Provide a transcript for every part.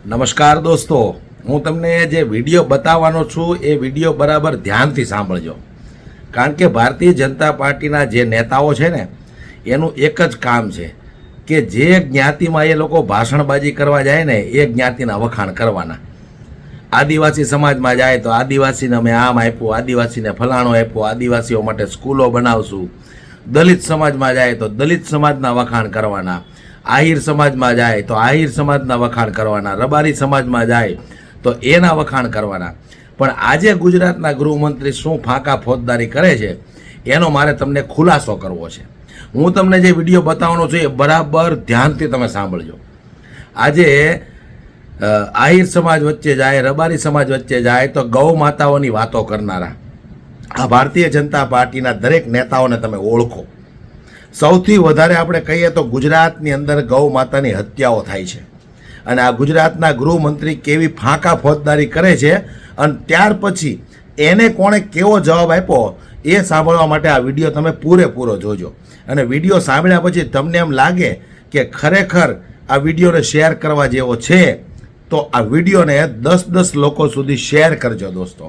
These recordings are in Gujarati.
નમસ્કાર દોસ્તો, હું તમને જે વિડીયો બતાવવાનો છું એ વિડીયો બરાબર ધ્યાનથી સાંભળજો. કારણ કે ભારતીય જનતા પાર્ટીના જે નેતાઓ છે ને એનું એક જ કામ છે કે જે જ્ઞાતિમાં એ લોકો ભાષણબાજી કરવા જાય ને એ જ્ઞાતિના વખાણ કરવાના. આદિવાસી સમાજમાં જાય તો આદિવાસીને અમે આમ આપ્યું, આદિવાસીને ફલાણો આપ્યો, આદિવાસીઓ માટે સ્કૂલો બનાવશું. દલિત સમાજમાં જાય તો દલિત સમાજના વખાણ કરવાના. આહિર સમાજમાં જાય તો આહિર સમાજના વખાણ કરવાના. રબારી સમાજમાં જાય તો એના વખાણ કરવાના. પણ આજે ગુજરાતના ગૃહમંત્રી શું ફાંકા ફોજદારી કરે છે એનો મારે તમને ખુલાસો કરવો છે. હું તમને જે વિડીયો બતાવવાનો છું એ બરાબર ધ્યાનથી તમે સાંભળજો. આજે આહિર સમાજ વચ્ચે જાય, રબારી સમાજ વચ્ચે જાય તો ગૌ માતાઓની વાતો કરનારા આ ભારતીય જનતા પાર્ટીના દરેક નેતાઓને તમે ઓળખો. સૌથી વધારે આપણે કહીએ તો ગુજરાતની અંદર ગૌ માતાની હત્યાઓ થાય છે અને આ ગુજરાતના ગૃહમંત્રી કેવી ફાંકા ફોજદારી કરે છે અને ત્યાર પછી એને કોણે કેવો જવાબ આપ્યો એ સાંભળવા માટે આ વિડીયો તમે પૂરેપૂરો જોજો. અને વિડીયો સાંભળ્યા પછી તમને એમ લાગે કે ખરેખર આ વિડીયોને શેર કરવા જેવો છે તો આ વિડીયોને 10 લોકો સુધી શેર કરજો. દોસ્તો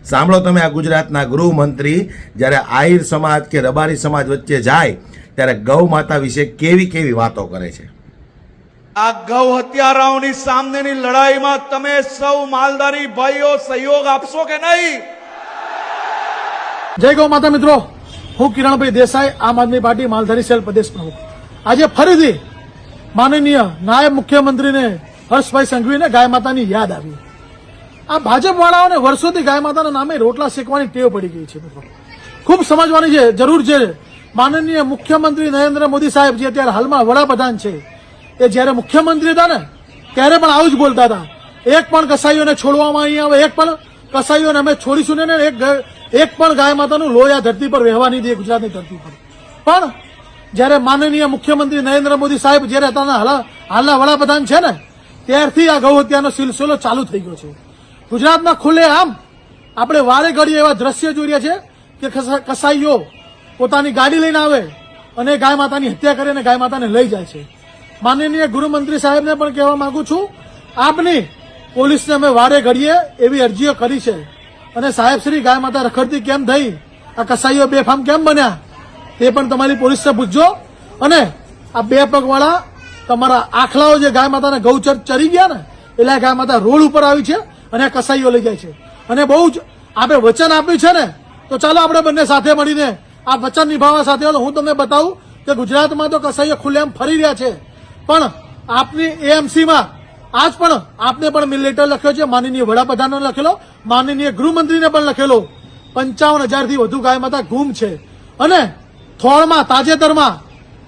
સાંભળો તમે, આ ગુજરાતના ગૃહમંત્રી જ્યારે આહિર સમાજ કે રબારી સમાજ વચ્ચે જાય ત્યારે ગૌ માતા વિશે કેવી કેવી વાતો કરે છે. આ ગૌ હત્યારાઓની સામેની લડાઈમાં તમે સૌ માલધારી ભાઈઓ સહયોગ આપશો કે નહીં? જય ગૌ માતા મિત્રો, હું કિરણભાઈ દેસાઈ, આમ આદમી પાર્ટી માલધારી સેલ પ્રદેશ પ્રમુખ. આજે ફરીથી માનનીય નાયબ મુખ્યમંત્રીને હર્ષભાઈ સંઘવીને ગાય માતાની યાદ આવી. આ ભાજપ વાળાઓને વર્ષોથી ગાય માતાના નામે રોટલા શેકવાની ટેવ પડી ગઈ છે મિત્રો. ખૂબ સમજવાની છે, જરૂર છે. માનનીય મુખ્યમંત્રી નરેન્દ્ર મોદી સાહેબ જે અત્યારે હાલમાં વડાપ્રધાન છે એ જ્યારે મુખ્યમંત્રી હતા ને ત્યારે પણ આવું જ બોલતા હતા. એક પણ કસાઈઓને છોડવામાં નહીં આવે, એક પણ કસાઈઓને અમે છોડીશું ને એક પણ ગાય માતાનું લોહી આ ધરતી પર વહેવા નહીં દે, ગુજરાતની ધરતી પર. પણ જ્યારે માનનીય મુખ્યમંત્રી નરેન્દ્ર મોદી સાહેબ જ્યારે હતા હાલના વડાપ્રધાન છે ને ત્યારથી આ ગૌ હત્યાનો સિલસિલો ચાલુ થઈ ગયો છે ગુજરાતમાં. ખુલ્લે આમ આપણે વારે ઘડીએ એવા દ્રશ્ય જોઈ રહ્યા છે કે કસાઈઓ પોતાની ગાડી લઈને આવે અને ગાય માતાની હત્યા કરે અને ગાય માતાને લઈ જાય છે. માનનીય ગૃહમંત્રી સાહેબને પણ કહેવા માંગુ છું, આપની પોલીસને અમે વારે ઘડીએ એવી અરજીઓ કરી છે અને સાહેબ શ્રી ગાય માતા રખડતી કેમ થઈ, આ કસાઈઓ બેફામ કેમ બન્યા તે પણ તમારી પોલીસને પૂછજો. અને આ બે પગવાળા તમારા આખલાઓ જે ગાય માતાને ગૌચર ચરી ગયા ને એટલે ગાય માતા રોડ ઉપર આવી છે અને કસાઈઓ લઈ જાય છે. અને બહુ જ આપણે વચન આપ્યું છે ને તો ચાલો આપણે બંને સાથે મળીને આ વચન નિભાવવા સાથે હું તમને બતાવું કે ગુજરાતમાં તો કસાઈઓ ખુલ્લેઆમ ફરી રહ્યા છે. પણ આપની એએમસીમાં આજ પણ આપને પણ લેટર લખ્યો છે, માનનીય વડાપ્રધાનને લખેલો, માનનીય ગૃહમંત્રીને પણ લખેલો. 55,000થી વધુ ગાય માતા ગુમ છે. અને થોળમાં તાજેતરમાં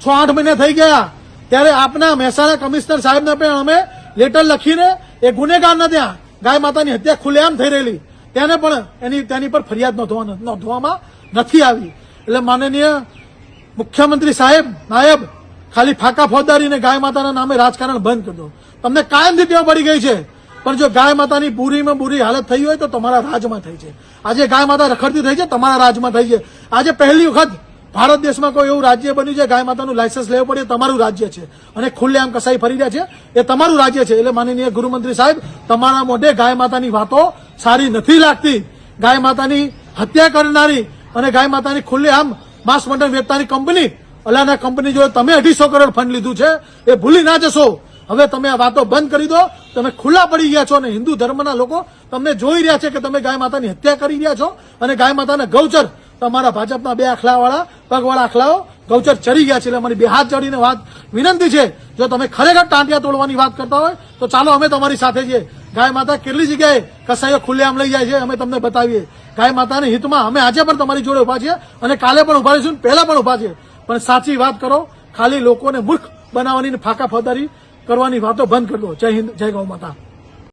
6-8 મહિને થઈ ગયા ત્યારે આપના મહેસાણા કમિશનર સાહેબને પણ અમે લેટર લખીને એ ગુનેગારના ત્યાં ગાય માતાની હત્યા ખુલ્લેઆમ થઈ રહેલી તેને પણ તેની પર ફરિયાદ નોંધવામાં નથી આવી. એટલે માનનીય મુખ્યમંત્રી સાહેબ, નાયબ, ખાલી ફાંકા ફોજદારીને ગાય માતાના નામે રાજકારણ બંધ કરી દો. તમને કાયમથી ટેવ પડી ગઈ છે. પણ જો ગાય માતાની બુરીમાં બુરી હાલત થઈ હોય તો તમારા રાજમાં થઈ છે. આજે ગાય માતા રખડતી થઈ છે, તમારા રાજમાં થઈ છે. આજે પહેલી વખત ભારત દેશમાં કોઈ એવું રાજ્ય બન્યું છે ગાય માતાનું લાયસન્સ લેવું પડે, તમારું રાજ્ય છે. અને ખુલ્લેઆમ કસાઈ ફરી રહ્યા છે એ તમારું રાજ્ય છે. એટલે માનનીય ગૃહમંત્રી સાહેબ, તમારા મોઢે ગાય માતાની વાતો સારી નથી લાગતી. ગાય માતાની હત્યા કરનારી અને ગાય માતાની ખુલ્લેઆમ માંસ મટન વેચતાની કંપની, અલાના કંપની જો તમે 250 કરોડ ફંડ લીધું છે એ ભૂલી ના જશો. હવે તમે આ વાતો બંધ કરી દો. તમે ખુલ્લા પડી ગયા છો અને હિન્દુ ધર્મના લોકો તમને જોઈ રહ્યા છે કે તમે ગાય માતાની હત્યા કરી રહ્યા છો અને ગાય માતાના ગૌચર તમારા ભાજપના બે આખલાવાળા પગવાળા આખલાઓ ગૌચર ચરી ગયા છે. એટલે અમારી બે હાથ જોડીને વાત વિનંતી છે, જો તમે ખરેખર ટાંટિયા તોડવાની વાત કરતા હોય તો ચાલો અમે તમારી સાથે છીએ. ગાય માતા કેટલી જગ્યાએ કસાઈઓ ખુલ્લેઆમ લઈ જાય છે અમે તમને બતાવીએ. ગાય માતાના હિતમાં અમે આજે પણ તમારી જોડે ઉભા છીએ અને કાલે પણ ઉભા રહીશું, પહેલા પણ ઉભા છીએ. પણ સાચી વાત કરો, ખાલી લોકોને મૂર્ખ બનાવવાની ફાંકા ફોજદારી કરવાની વાતો બંધ કરી દો. જય હિન્દ, જય ગૌ માતા.